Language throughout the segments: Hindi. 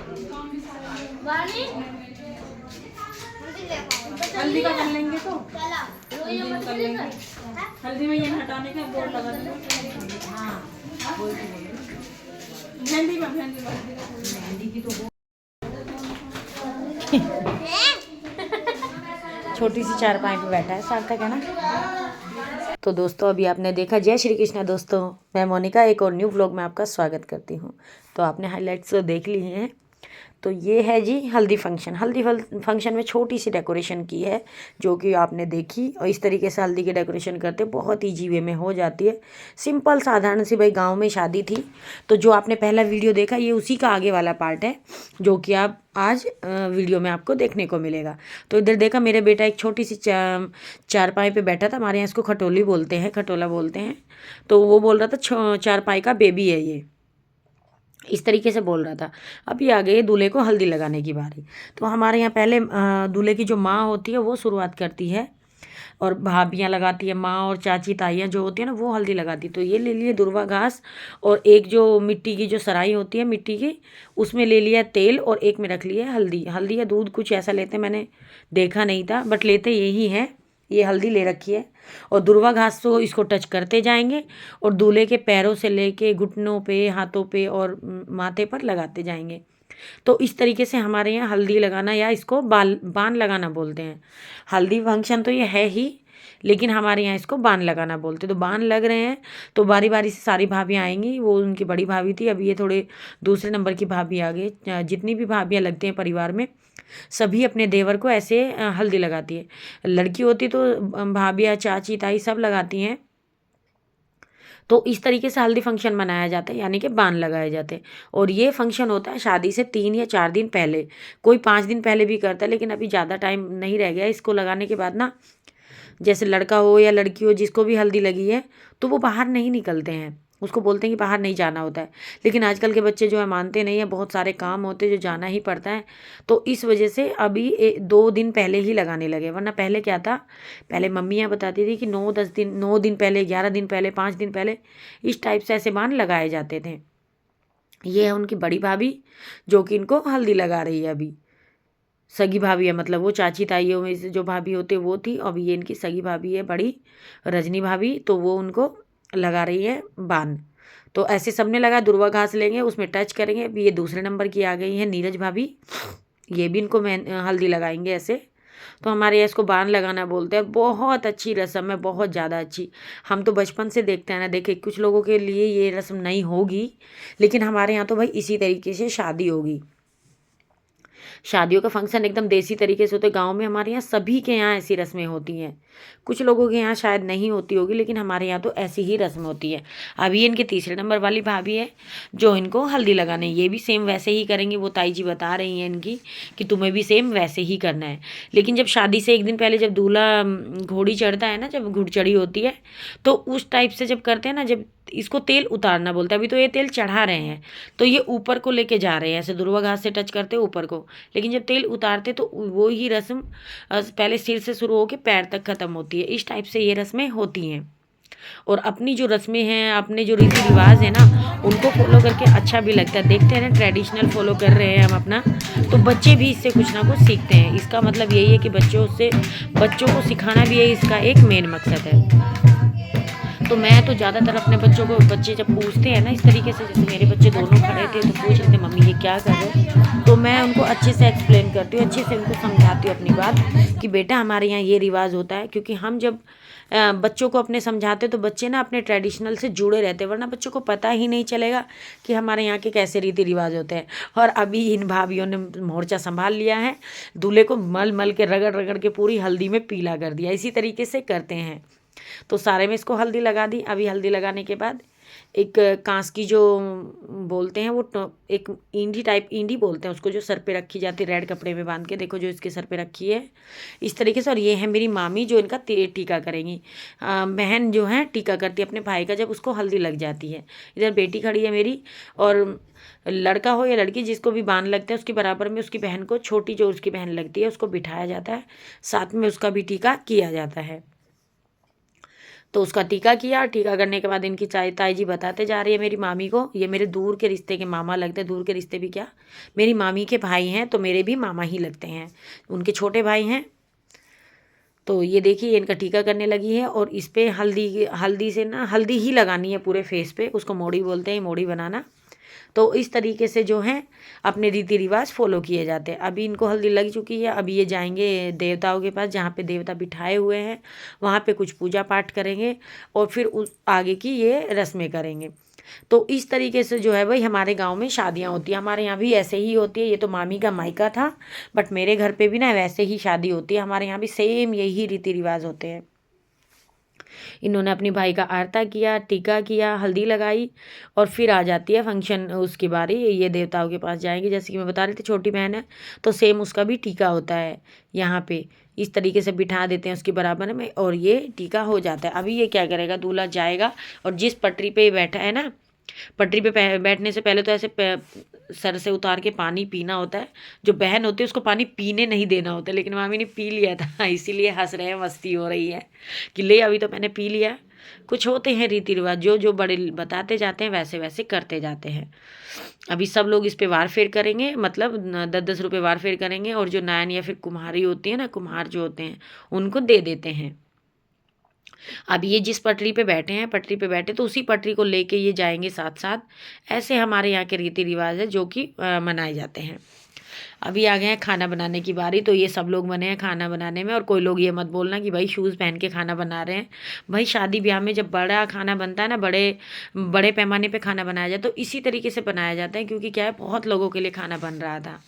हल्दी का कर लेंगे तो कर लेंगे। हल्दी में ये हटाने का बोर्ड लगा देंगे। हाँ मेहंदी में मेहंदी की तो छोटी सी चारपाई पे बैठा है सार्थक, है ना। तो दोस्तों अभी आपने देखा, जय श्री कृष्णा दोस्तों, मैं मोनिका एक और न्यू व्लॉग में आपका स्वागत करती हूँ। तो आपने हाइलाइट्स तो देख ली हैं। तो ये है जी हल्दी फंक्शन। हल्दी फंक्शन में छोटी सी डेकोरेशन की है जो कि आपने देखी। और इस तरीके से हल्दी की डेकोरेशन करते बहुत ईजी वे में हो जाती है। सिंपल साधारण सी, भाई गांव में शादी थी। तो जो आपने पहला वीडियो देखा ये उसी का आगे वाला पार्ट है जो कि आप आज वीडियो में आपको देखने को मिलेगा। तो इधर देखा, मेरे बेटा एक छोटी सी चारपाई पे बैठा था। हमारे यहाँ इसको खटोली बोलते हैं, खटोला बोलते हैं। तो वो बोल रहा था चारपाई का बेबी है ये, इस तरीके से बोल रहा था। अभी आ गई दूल्हे को हल्दी लगाने की बारी। तो हमारे यहाँ पहले दूल्हे की जो माँ होती है वो शुरुआत करती है और भाभियाँ लगाती है, माँ और चाची ताइयाँ जो होती है ना वो हल्दी लगाती। तो ये ले लिए दुर्वा घास और एक जो मिट्टी की जो सराई होती है मिट्टी की, उसमें ले लिया तेल और एक में रख लिया हल्दी। हल्दी या दूध कुछ ऐसा लेते, मैंने देखा नहीं था बट लेते यही हैं। ये हल्दी ले रखी है और दुर्वा घास को इसको टच करते जाएंगे और दूल्हे के पैरों से लेके घुटनों पे, हाथों पे और माथे पर लगाते जाएंगे। तो इस तरीके से हमारे यहाँ हल्दी लगाना या इसको बान लगाना बोलते हैं। हल्दी फंक्शन तो ये है ही, लेकिन हमारे यहाँ इसको बान लगाना बोलते हैं। तो बान लग रहे हैं तो बारी बारी से सारी भाभियाँ आएंगी। वो उनकी बड़ी भाभी थी, अभी ये थोड़े दूसरे नंबर की भाभी आ गई। जितनी भी भाभियाँ लगती हैं परिवार में सभी अपने देवर को ऐसे हल्दी लगाती है। लड़की होती तो भाभियाँ, चाची, ताई सब लगाती हैं। तो इस तरीके से हल्दी फंक्शन मनाया जाता है, यानी कि बान लगाए जाते हैं। और ये फंक्शन होता है शादी से 3 या 4 दिन पहले, कोई 5 दिन पहले भी करता है, लेकिन अभी ज़्यादा टाइम नहीं रह गया इसको लगाने के बाद ना। जैसे लड़का हो या लड़की हो जिसको भी हल्दी लगी है तो वो बाहर नहीं निकलते हैं, उसको बोलते हैं कि बाहर नहीं जाना होता है। लेकिन आजकल के बच्चे जो है मानते नहीं है, बहुत सारे काम होते हैं जो जाना ही पड़ता है। तो इस वजह से अभी 2 दिन पहले ही लगाने लगे, वरना पहले क्या था, पहले मम्मियाँ बताती थी कि 9 दिन पहले, 11 दिन पहले, 5 दिन पहले इस टाइप से ऐसे बान लगाए जाते थे। ये है उनकी बड़ी भाभी जो कि इनको हल्दी लगा रही है। अभी सगी भाभी है, मतलब वो चाची ताइयों में से जो भाभी होते वो थी। अब ये इनकी सगी भाभी है बड़ी, रजनी भाभी, तो वो उनको लगा रही है बान। तो ऐसे सबने लगा, दुर्वा घास लेंगे उसमें टच करेंगे। अभी ये दूसरे नंबर की आ गई है नीरज भाभी, ये भी इनको हल्दी लगाएंगे ऐसे। तो हमारे यहाँ इसको बान लगाना बोलते हैं। बहुत अच्छी रस्म है, बहुत ज़्यादा अच्छी। हम तो बचपन से देखते हैं ना। देखे कुछ लोगों के लिए ये रस्म नहीं होगी, लेकिन हमारे यहाँ तो भाई इसी तरीके से शादी होगी। शादियों का फंक्शन एकदम देसी तरीके से होते हैं गाँव में। हमारे यहाँ सभी के यहाँ ऐसी रस्में होती हैं। कुछ लोगों के यहाँ शायद नहीं होती होगी, लेकिन हमारे यहाँ तो ऐसी ही रस्म होती है। अभी इनके तीसरे नंबर वाली भाभी है जो इनको हल्दी लगाने, ये भी सेम वैसे ही करेंगी। वो ताई जी बता रही हैं इनकी कि तुम्हें भी सेम वैसे ही करना है। लेकिन जब शादी से 1 दिन पहले जब दूल्हा घोड़ी चढ़ता है ना, जब घुड़चढ़ी होती है, तो उस टाइप से जब करते हैं ना, जब इसको तेल उतारना बोलते हैं। अभी तो ये तेल चढ़ा रहे हैं तो ये ऊपर को लेके जा रहे हैं, ऐसे दुर्वा घास से टच करते ऊपर को। लेकिन जब तेल उतारते तो वो ही रस्म पहले सिर से शुरू होकर पैर तक खत्म होती है। इस टाइप से ये रस्में होती हैं। और अपनी जो रस्में हैं, अपने जो रीति रिवाज है ना, उनको फॉलो करके अच्छा भी लगता है। देखते हैं ना, ट्रेडिशनल फॉलो कर रहे हैं हम अपना, तो बच्चे भी इससे कुछ ना कुछ सीखते हैं। इसका मतलब यही है कि बच्चों को सिखाना भी है, इसका एक मेन मकसद है। तो मैं तो ज़्यादातर अपने बच्चों को, बच्चे जब पूछते हैं ना इस तरीके से, जैसे मेरे बच्चे दोनों खड़े थे तो पूछ रहे थे मम्मी ये क्या कर रहे हो, तो मैं उनको अच्छे से एक्सप्लेन करती हूँ, अच्छे से उनको समझाती हूँ अपनी बात कि बेटा हमारे यहाँ ये रिवाज होता है। क्योंकि हम जब बच्चों को अपने समझाते तो बच्चे ना अपने ट्रेडिशनल से जुड़े रहते, वरना बच्चों को पता ही नहीं चलेगा कि हमारे यहाँ के कैसे रीति रिवाज होते हैं। और अभी इन भाभीयों ने मोर्चा संभाल लिया है, दूल्हे को मल मल के रगड़ रगड़ के पूरी हल्दी में पीला कर दिया। इसी तरीके से करते हैं। तो सारे में इसको हल्दी लगा दी। अभी हल्दी लगाने के बाद एक कांस की जो बोलते हैं, वो एक ईंडी टाइप, ईंडी बोलते हैं उसको, जो सर पे रखी जाती है रेड कपड़े में बांध के। देखो जो इसके सर पे रखी है इस तरीके से। और ये है मेरी मामी जो इनका टीका करेंगी। बहन जो है टीका करती है अपने भाई का जब उसको हल्दी लग जाती है। इधर बेटी खड़ी है मेरी, और लड़का हो या लड़की जिसको भी बांध लगता है उसके बराबर में उसकी बहन को, छोटी जो उसकी बहन लगती है उसको बिठाया जाता है, साथ में उसका भी टीका किया जाता है। तो उसका टीका किया। टीका करने के बाद इनकी ताई जी बताते जा रही है मेरी मामी को, ये मेरे दूर के रिश्ते के मामा लगते हैं, दूर के रिश्ते भी क्या, मेरी मामी के भाई हैं, तो मेरे भी मामा ही लगते हैं, उनके छोटे भाई हैं। तो ये देखिए इनका टीका करने लगी है, और इस पर हल्दी से ना, हल्दी ही लगानी है पूरे फेस पे, उसको मोड़ी बोलते हैं, मोड़ी बनाना। तो इस तरीके से जो है अपने रीति रिवाज फॉलो किए जाते हैं। अभी इनको हल्दी लग चुकी है, अभी ये जाएंगे देवताओं के पास, जहाँ पे देवता बिठाए हुए हैं, वहाँ पे कुछ पूजा पाठ करेंगे, और फिर उस आगे की ये रस्में करेंगे। तो इस तरीके से जो है भाई हमारे गांव में शादियां होती है, हमारे यहाँ भी ऐसे ही होती है। ये तो मामी का मायका था, बट मेरे घर पे भी ना वैसे ही शादी होती है, हमारे यहाँ भी सेम यही रीति रिवाज होते हैं। इन्होंने अपनी भाई का आरता किया, टीका किया, हल्दी लगाई, और फिर आ जाती है फंक्शन उसकी बारी, ये देवताओं के पास जाएंगे। जैसे कि मैं बता रही थी छोटी बहन है, तो सेम उसका भी टीका होता है, यहाँ पे इस तरीके से बिठा देते हैं उसके बराबर में, और ये टीका हो जाता है। अभी ये क्या करेगा, दूल्हा जाएगा, और जिस पटरी पे बैठा है ना, पटरी पे बैठने से पहले तो ऐसे सर से उतार के पानी पीना होता है। जो बहन होती है उसको पानी पीने नहीं देना होता है, लेकिन मामी ने पी लिया था, इसीलिए हंस रहे हैं, मस्ती हो रही है कि ले अभी तो मैंने पी लिया। कुछ होते हैं रीति रिवाज, जो जो बड़े बताते जाते हैं वैसे वैसे करते जाते हैं। अभी सब लोग इस पे वार फेर करेंगे, मतलब 10-10 रुपये वार फेर करेंगे, और जो नायन या फिर कुम्हारी होती है ना, कुम्हार जो होते हैं उनको दे देते हैं। अब ये जिस पटरी पे बैठे हैं, पटरी पे बैठे तो उसी पटरी को लेके ये जाएंगे साथ साथ। ऐसे हमारे यहाँ के रीति रिवाज है जो कि मनाए जाते हैं। अभी आ गए हैं खाना बनाने की बारी, तो ये सब लोग बने हैं खाना बनाने में। और कोई लोग ये मत बोलना कि भाई शूज़ पहन के खाना बना रहे हैं। भाई शादी ब्याह में जब बड़ा खाना बनता है ना, बड़े बड़े पैमाने पे खाना बनाया जाए, तो इसी तरीके से बनाया जाता है, क्योंकि क्या है, बहुत लोगों के लिए खाना बन रहा था।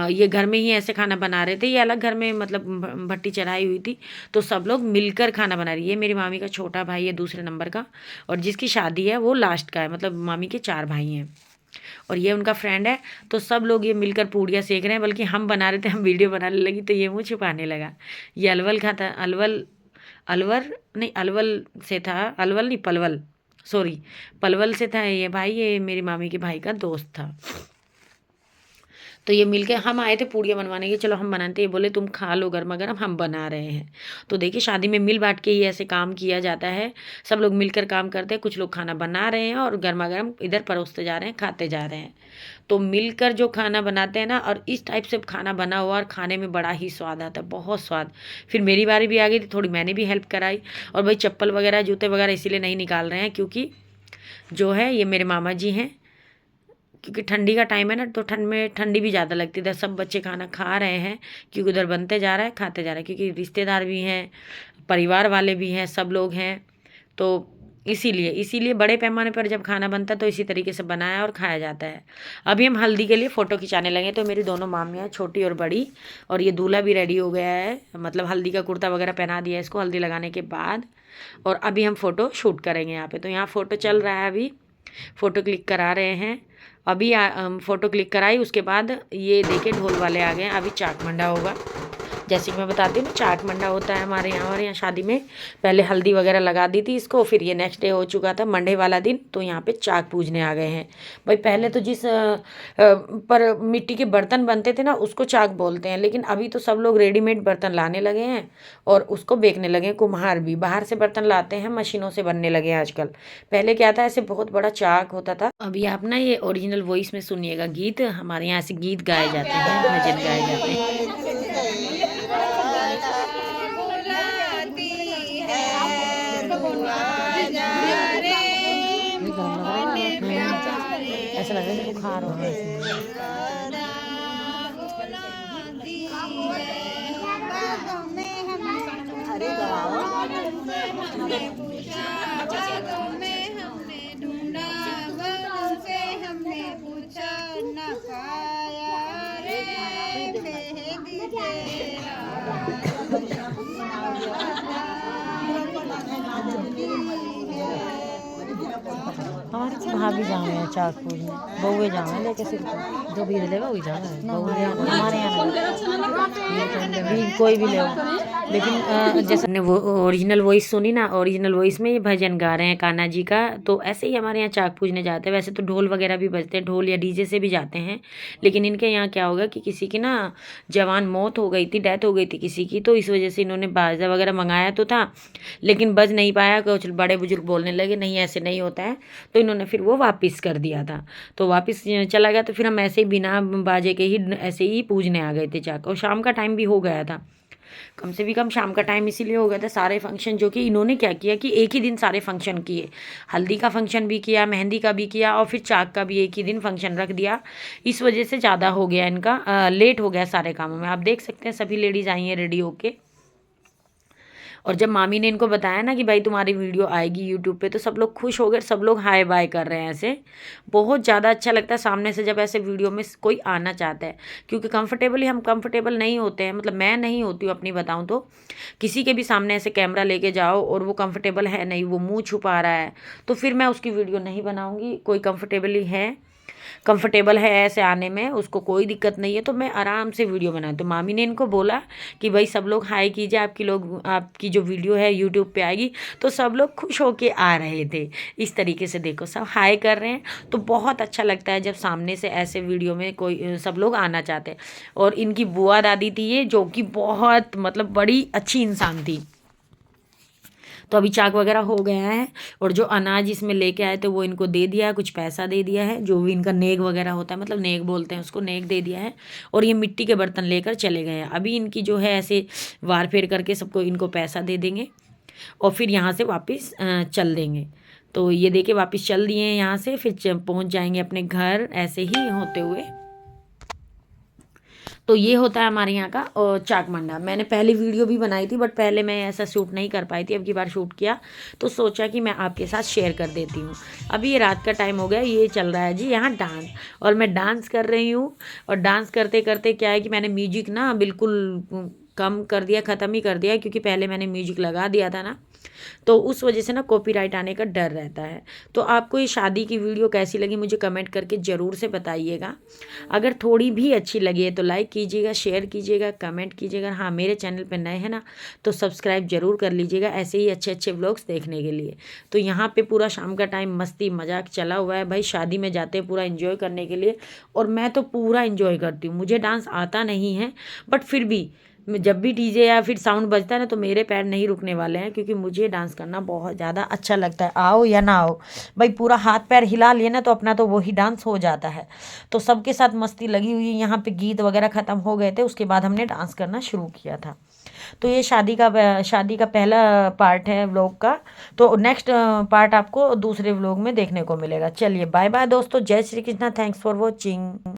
ये घर में ही ऐसे खाना बना रहे थे, ये अलग घर में मतलब भट्टी चढ़ाई हुई थी, तो सब लोग मिलकर खाना बना रही है। मेरी मामी का छोटा भाई है दूसरे नंबर का, और जिसकी शादी है वो लास्ट का है, मतलब मामी के 4 भाई हैं, और ये उनका फ्रेंड है। तो सब लोग ये मिलकर पूड़ियाँ सेक रहे हैं, बल्कि हम बना रहे थे, हम वीडियो बनाने लगी तो ये मुँह छुपाने लगा। ये अलवल खाता, अलवल से था, अलवल नहीं पलवल, सॉरी पलवल से था ये भाई, ये मेरी मामी के भाई का दोस्त था। तो ये मिलके हम आए थे पूड़ियाँ बनवाने के, चलो हम बनाते, ये बोले तुम खा लो गर्मा गर्म, हम बना रहे हैं। तो देखिए शादी में मिल बांट के ही ऐसे काम किया जाता है, सब लोग मिलकर काम करते हैं, कुछ लोग खाना बना रहे हैं और गर्मा गर्म इधर परोसते जा रहे हैं, खाते जा रहे हैं। तो मिलकर जो खाना बनाते हैं ना, और इस टाइप से खाना बना हुआ और खाने में बड़ा ही स्वाद आता है, बहुत स्वाद। फिर मेरी बारी भी आ गई थी, थोड़ी मैंने भी हेल्प कराई। और भाई चप्पल वगैरह जूते वगैरह इसीलिए नहीं निकाल रहे हैं, क्योंकि जो है ये मेरे मामा जी हैं, क्योंकि ठंडी का टाइम है ना, तो ठंड में ठंडी भी ज़्यादा लगती है। सब बच्चे खाना खा रहे हैं, क्योंकि उधर बनते जा रहा है, खाते जा रहे हैं, क्योंकि रिश्तेदार भी हैं, परिवार वाले भी हैं, सब लोग हैं। तो इसीलिए बड़े पैमाने पर जब खाना बनता है तो इसी तरीके से बनाया और खाया जाता है। अभी हम हल्दी के लिए फ़ोटो खिंचाने लगे, तो मेरी दोनों मामियाँ, छोटी और बड़ी, और ये दूल्हा भी रेडी हो गया है, मतलब हल्दी का कुर्ता वगैरह पहना दिया है इसको हल्दी लगाने के बाद। और अभी हम फ़ोटो शूट करेंगे यहाँ पे, तो यहाँ फ़ोटो चल रहा है, अभी फ़ोटो क्लिक करा रहे हैं। अभी फ़ोटो क्लिक कराई, उसके बाद ये देखिए ढोल वाले आ गए हैं, अभी चाट मंडा होगा। जैसे कि मैं बताती हूँ, चाट मंडा होता है हमारे यहाँ शादी में। पहले हल्दी वगैरह लगा दी थी इसको, फिर ये नेक्स्ट डे हो चुका था मंडे वाला दिन, तो यहाँ पे चाक पूजने आ गए हैं। भाई पहले तो जिस पर मिट्टी के बर्तन बनते थे ना, उसको चाक बोलते हैं, लेकिन अभी तो सब लोग रेडीमेड बर्तन लाने लगे हैं और उसको बेचने लगे हैं। कुम्हार भी बाहर से बर्तन लाते हैं, मशीनों से बनने लगे हैं आजकल। पहले क्या था, ऐसे बहुत बड़ा चाक होता था। अभी आप ना ये ओरिजिनल वॉइस में सुनिएगा गीत, हमारे यहाँ से गीत गाए जाते हैं, भजन गाए जाते हैं। ऐसा लग रहा है बुखार हो रहा है। हमारे भाभी जावे हैं चाकपुर में, बहुए जावे हैं लेके सिर्फ जो भी लेगा वही जाना है। बहुए हमारे यहाँ कोई भी ले, लेकिन जैसे ने वो ओरिजिनल वॉइस सुनी ना, ओरिजिनल वॉइस में ये भजन गा रहे हैं कान्हा जी का। तो ऐसे ही हमारे यहाँ चाक पूजने जाते हैं। वैसे तो ढोल वगैरह भी बजते हैं, ढोल या डीजे से भी जाते हैं, लेकिन इनके यहाँ क्या होगा कि किसी की ना जवान मौत हो गई थी, डेथ हो गई थी किसी की, तो इस वजह से इन्होंने बाजा वगैरह मंगाया तो था, लेकिन बज नहीं पाया। कुछ बड़े बुजुर्ग बोलने लगे नहीं ऐसे नहीं होता है, तो इन्होंने फिर वो वापस कर दिया था। तो वापस चला गया, तो फिर हम ऐसे ही बिना बाजे के ही ऐसे ही पूजने आ गए थे चाक। और शाम का टाइम भी हो गया था, कम से भी कम शाम का टाइम इसीलिए हो गया था। सारे फंक्शन जो कि इन्होंने क्या किया कि एक ही दिन सारे फंक्शन किए, हल्दी का फंक्शन भी किया, मेहंदी का भी किया, और फिर चाक का भी एक ही दिन फंक्शन रख दिया। इस वजह से ज़्यादा हो गया इनका, लेट हो गया सारे कामों में। आप देख सकते हैं सभी लेडीज़ आई हैं रेडी होके। और जब मामी ने इनको बताया ना कि भाई तुम्हारी वीडियो आएगी यूट्यूब पे, तो सब लोग खुश हो गए, सब लोग हाय बाय कर रहे हैं। ऐसे बहुत ज़्यादा अच्छा लगता है सामने से जब ऐसे वीडियो में कोई आना चाहता है, क्योंकि कंफर्टेबली हम कंफर्टेबल नहीं होते हैं, मतलब मैं नहीं होती हूँ अपनी बताऊँ तो। किसी के भी सामने ऐसे कैमरा लेके जाओ और वो कंफर्टेबल है नहीं, वो मुँह छुपा रहा है, तो फिर मैं उसकी वीडियो नहीं बनाऊँगी। कोई कंफर्टेबल है ऐसे आने में, उसको कोई दिक्कत नहीं है, तो मैं आराम से वीडियो बनाऊँ। तो मामी ने इनको बोला कि भाई सब लोग हाई कीजिए, आपकी जो वीडियो है यूट्यूब पे आएगी। तो सब लोग खुश होके आ रहे थे। इस तरीके से देखो सब हाई कर रहे हैं, तो बहुत अच्छा लगता है जब सामने से ऐसे वीडियो में कोई सब लोग आना चाहते हैं। और इनकी बुआ दादी थी ये, जो कि बहुत मतलब बड़ी अच्छी इंसान थी। तो अभी चाक वगैरह हो गया है, और जो अनाज इसमें लेके आए थे वो इनको दे दिया है, कुछ पैसा दे दिया है, जो भी इनका नेग वगैरह होता है, मतलब नेग बोलते हैं उसको, नेग दे दिया है। और ये मिट्टी के बर्तन लेकर चले गए हैं। अभी इनकी जो है ऐसे वार फेर करके सबको इनको पैसा दे देंगे, और फिर यहाँ से वापस चल देंगे। तो ये दे के वापस चल दिए हैं यहाँ से, फिर पहुँच जाएंगे अपने घर ऐसे ही होते हुए। तो ये होता है हमारे यहाँ का चाक मंडा। मैंने पहले वीडियो भी बनाई थी, बट पहले मैं ऐसा शूट नहीं कर पाई थी, अब की बार शूट किया तो सोचा कि मैं आपके साथ शेयर कर देती हूँ। अभी ये रात का टाइम हो गया, ये चल रहा है जी यहाँ डांस, और मैं डांस कर रही हूँ। और डांस करते करते क्या है कि मैंने म्यूजिक ना बिल्कुल कम कर दिया, ख़त्म ही कर दिया, क्योंकि पहले मैंने म्यूजिक लगा दिया था ना, तो उस वजह से ना कॉपीराइट आने का डर रहता है। तो आपको ये शादी की वीडियो कैसी लगी मुझे कमेंट करके ज़रूर से बताइएगा। अगर थोड़ी भी अच्छी लगी है तो लाइक कीजिएगा, शेयर कीजिएगा, कमेंट कीजिएगा। हाँ, मेरे चैनल पर नए हैं ना तो सब्सक्राइब ज़रूर कर लीजिएगा ऐसे ही अच्छे अच्छे व्लॉग्स देखने के लिए। तो यहाँ पर पूरा शाम का टाइम मस्ती मजाक चला हुआ है भाई। शादी में जाते हैं पूरा इन्जॉय करने के लिए, और मैं तो पूरा इन्जॉय करती हूँ। मुझे डांस आता नहीं है, बट फिर भी जब भी डीजे या फिर साउंड बजता है ना, तो मेरे पैर नहीं रुकने वाले हैं, क्योंकि मुझे डांस करना बहुत ज़्यादा अच्छा लगता है। आओ या ना आओ भाई, पूरा हाथ पैर हिला लिए ना तो अपना तो वही डांस हो जाता है। तो सबके साथ मस्ती लगी हुई है। यहाँ पे गीत वगैरह ख़त्म हो गए थे, उसके बाद हमने डांस करना शुरू किया था। तो ये शादी का पहला पार्ट है व्लॉग का। तो नेक्स्ट पार्ट आपको दूसरे व्लॉग में देखने को मिलेगा। चलिए बाय बाय दोस्तों, जय Shri Krishna, thanks for watching.